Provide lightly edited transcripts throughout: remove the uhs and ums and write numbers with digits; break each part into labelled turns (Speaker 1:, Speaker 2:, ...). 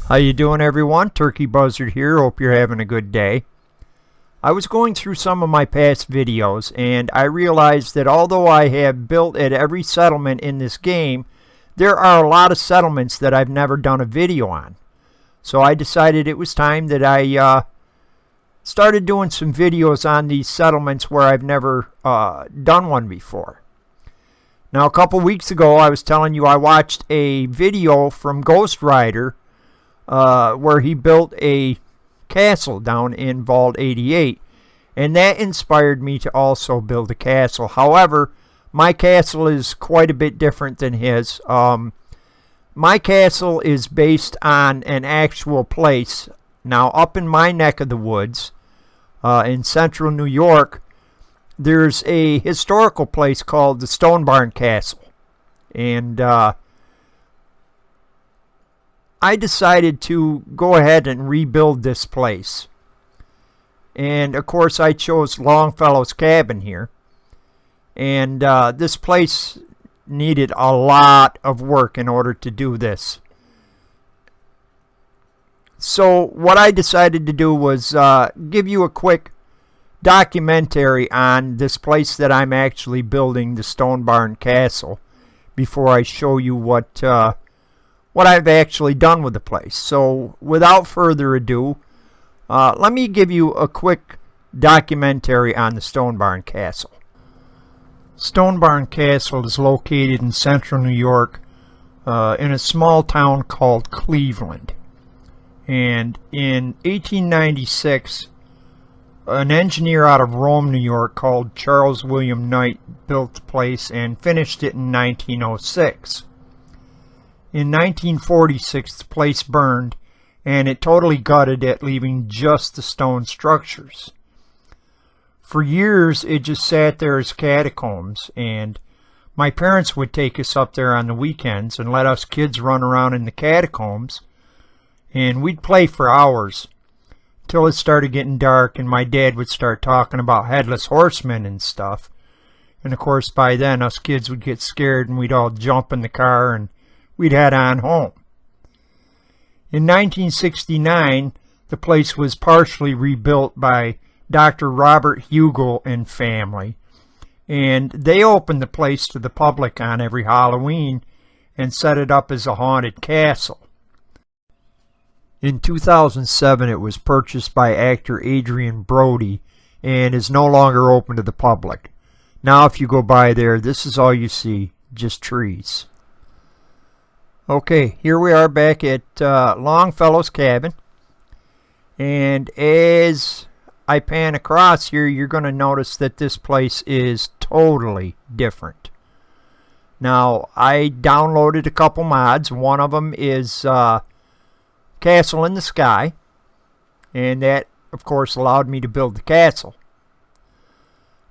Speaker 1: How you doing, everyone? Turkey Buzzard here. Hope you're having a good day. I was going through some of my past videos and I realized that although I have built at every settlement in this game, there are a lot of settlements that I've never done a video on. So I decided it was time that I started doing some videos on these settlements where I've never done one before. Now, a couple weeks ago I was telling you I watched a video from Ghost Rider where he built a castle down in Vault 88, and that inspired me to also build a castle. However, my castle is quite a bit different than his. My castle is based on an actual place. Now, up in my neck of the woods in central New York, there's a historical place called the Stone Barn Castle, and I decided to go ahead and rebuild this place. And of course I chose Longfellow's cabin here. And this place needed a lot of work in order to do this. So what I decided to do was give you a quick documentary on this place that I'm actually building, the Stone Barn Castle, before I show you what I've actually done with the place. So without further ado, let me give you a quick documentary on the Stone Barn Castle. Stone Barn Castle is located in central New York in a small town called Cleveland. And in 1896, an engineer out of Rome, New York, called Charles William Knight built the place and finished it in 1906. In 1946, the place burned, and it totally gutted it, leaving just the stone structures. For years, it just sat there as catacombs, and my parents would take us up there on the weekends and let us kids run around in the catacombs, and we'd play for hours till it started getting dark, and my dad would start talking about headless horsemen and stuff. And of course, by then, us kids would get scared, and we'd all jump in the car, and we'd head on home. In 1969, the place was partially rebuilt by Dr. Robert Hugel and family, and they opened the place to the public on every Halloween and set it up as a haunted castle. In 2007, it was purchased by actor Adrian Brody and is no longer open to the public. Now if you go by there, this is all you see, just trees. Okay, here we are back at Longfellow's cabin, and as I pan across here, you're going to notice that this place is totally different. Now, I downloaded a couple mods. One of them is Castle in the Sky, and that, of course, allowed me to build the castle.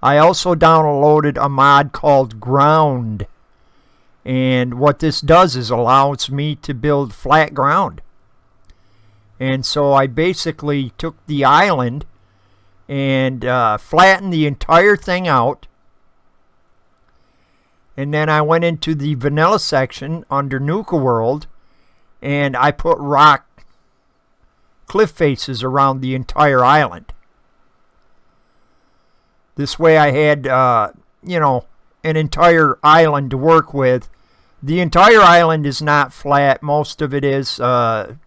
Speaker 1: I also downloaded a mod called Ground. And what this does is allows me to build flat ground. And so I basically took the island and flattened the entire thing out. And then I went into the vanilla section under Nuka World, and I put rock cliff faces around the entire island. This way I had, you know, an entire island to work with. The entire island is not flat. Most of it is. I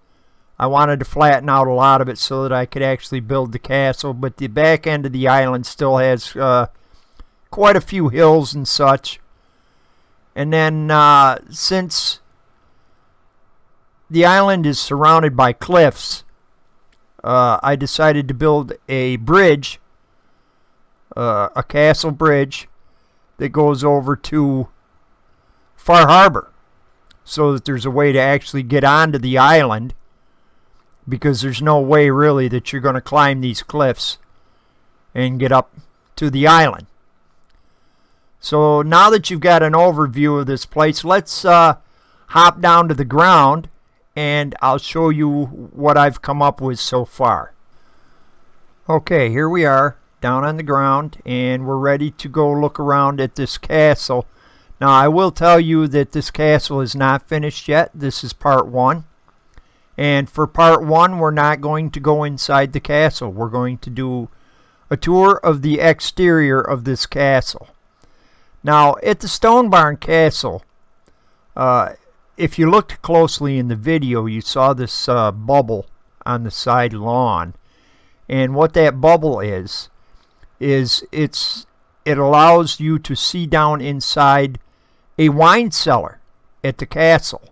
Speaker 1: wanted to flatten out a lot of it so that I could actually build the castle, but the back end of the island still has quite a few hills and such. And then since the island is surrounded by cliffs, I decided to build a bridge, a castle bridge that goes over to Far Harbor, so that there's a way to actually get onto the island, because there's no way really that you're going to climb these cliffs and get up to the island. So now that you've got an overview of this place, let's hop down to the ground and I'll show you what I've come up with so far. Okay, here we are down on the ground, and we're ready to go look around at this castle. Now, I will tell you that this castle is not finished yet. This is part one. And for part one, we're not going to go inside the castle. We're going to do a tour of the exterior of this castle. Now, at the Stone Barn Castle, if you looked closely in the video, you saw this bubble on the side lawn. And what that bubble is it allows you to see down inside a wine cellar at the castle.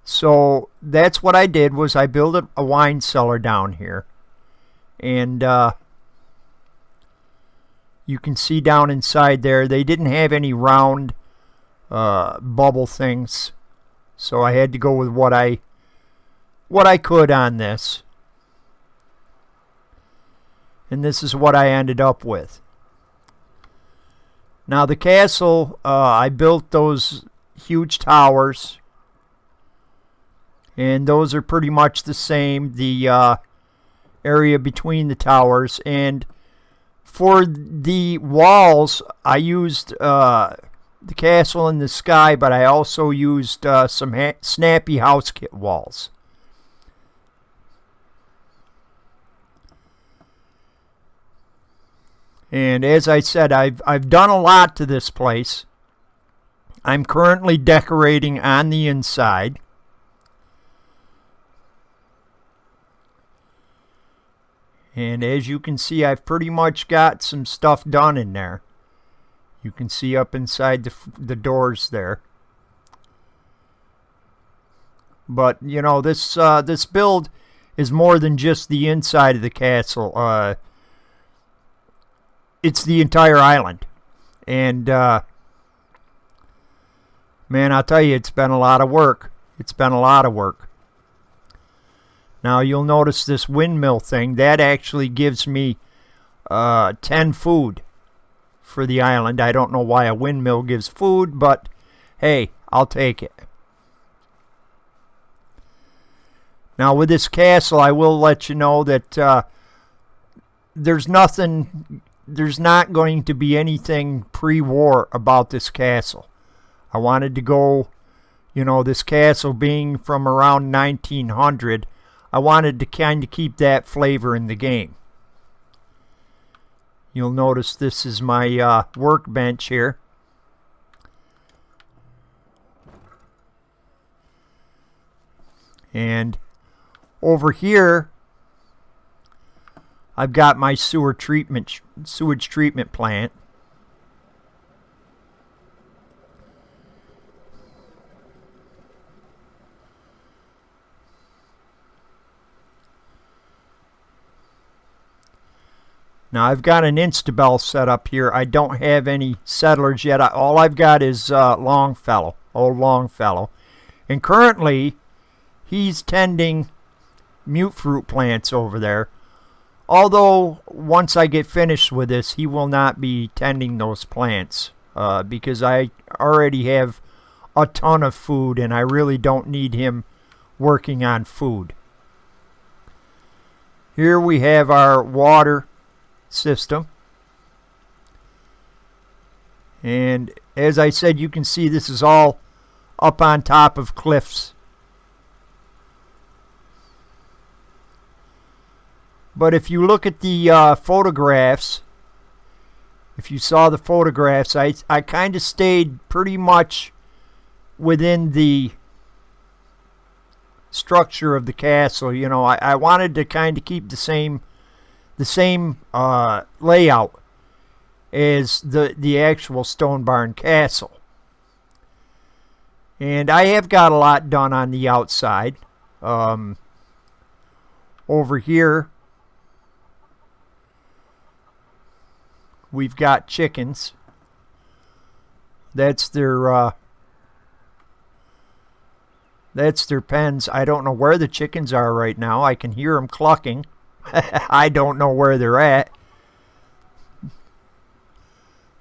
Speaker 1: So that's what I did, was I built a wine cellar down here. And you can see down inside there. They didn't have any round bubble things, so I had to go with what I could on this. And this is what I ended up with. Now the castle, I built those huge towers, and those are pretty much the same. The area between the towers, and for the walls I used the castle in the sky, but I also used some Snappy Housekit walls. And as I said, I've done a lot to this place. I'm currently decorating on the inside. And as you can see, I've pretty much got some stuff done in there. You can see up inside the doors there. But, you know, this build is more than just the inside of the castle. It's the entire island. And, man, I'll tell you, it's been a lot of work. It's been a lot of work. Now you'll notice this windmill thing. That actually gives me 10 food for the island. I don't know why a windmill gives food, but hey, I'll take it. Now with this castle, I will let you know that there's not going to be anything pre-war about this castle. I wanted to go, you know, this castle being from around 1900, I wanted to kind of keep that flavor in the game. You'll notice this is my workbench here. And over here, I've got my sewage treatment plant. Now I've got an Instabel set up here. I don't have any settlers yet. All I've got is Longfellow, old Longfellow. And currently, he's tending mute fruit plants over there. Although, once I get finished with this, he will not be tending those plants. Because I already have a ton of food, and I really don't need him working on food. Here we have our water system, and as I said, you can see this is all up on top of cliffs. But if you look at the photographs, if you saw the photographs, I kind of stayed pretty much within the structure of the castle. You know, I wanted to kind of keep the same layout as the actual Stone Barn Castle. And I have got a lot done on the outside. Over here, we've got chickens. That's their pens. I don't know where the chickens are right now. I can hear them clucking. I don't know where they're at.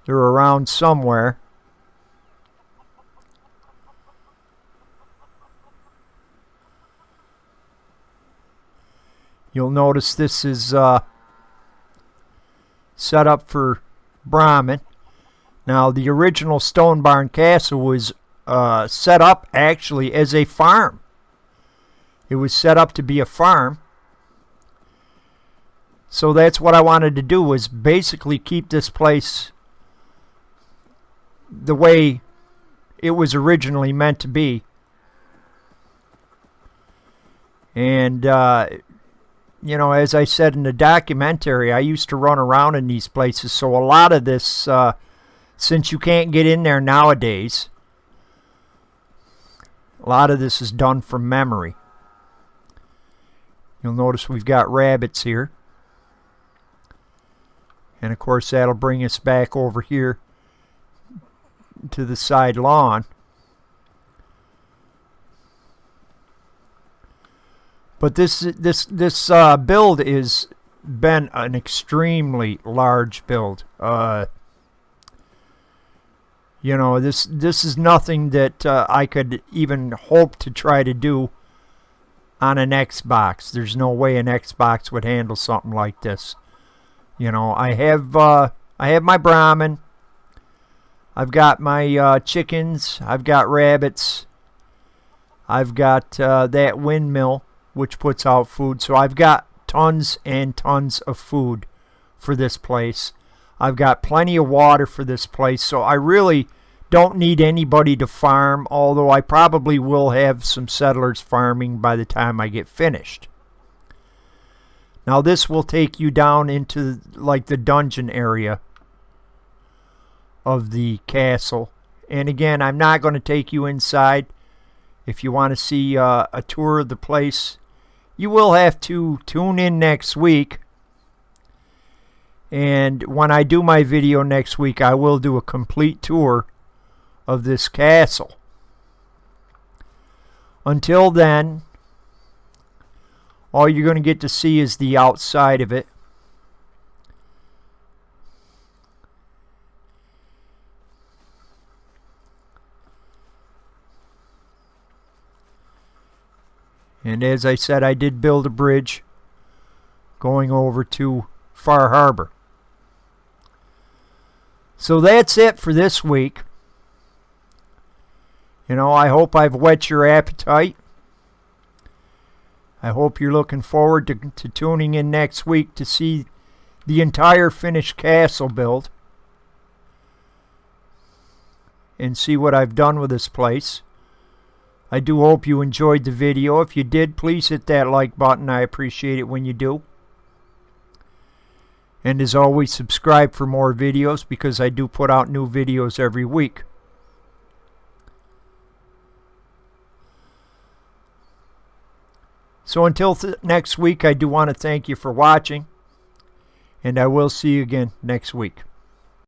Speaker 1: They're around somewhere. You'll notice this is set up for Brahmin. Now, the original Stone Barn Castle was set up actually as a farm. It was set up to be a farm. So that's what I wanted to do, was basically keep this place the way it was originally meant to be. And, you know, as I said in the documentary, I used to run around in these places. So a lot of this, since you can't get in there nowadays, a lot of this is done from memory. You'll notice we've got rabbits here. And of course that'll bring us back over here to the side lawn. But this build is been an extremely large build. You know, this is nothing that I could even hope to try to do on an Xbox. There's no way an Xbox would handle something like this. You know, I have my Brahmin. I've got my chickens. I've got rabbits. I've got that windmill, which puts out food. So I've got tons and tons of food for this place. I've got plenty of water for this place. So I really don't need anybody to farm, although I probably will have some settlers farming by the time I get finished. Now this will take you down into like the dungeon area of the castle. And again, I'm not going to take you inside. If you want to see a tour of the place, you will have to tune in next week. And when I do my video next week, I will do a complete tour of this castle. Until then, all you're going to get to see is the outside of it. And as I said, I did build a bridge going over to Far Harbor. So that's it for this week. You know, I hope I've whet your appetite. I hope you're looking forward to tuning in next week to see the entire finished castle build and see what I've done with this place. I do hope you enjoyed the video. If you did, please hit that like button. I appreciate it when you do. And as always, subscribe for more videos because I do put out new videos every week. So until next week, I do want to thank you for watching, and I will see you again next week.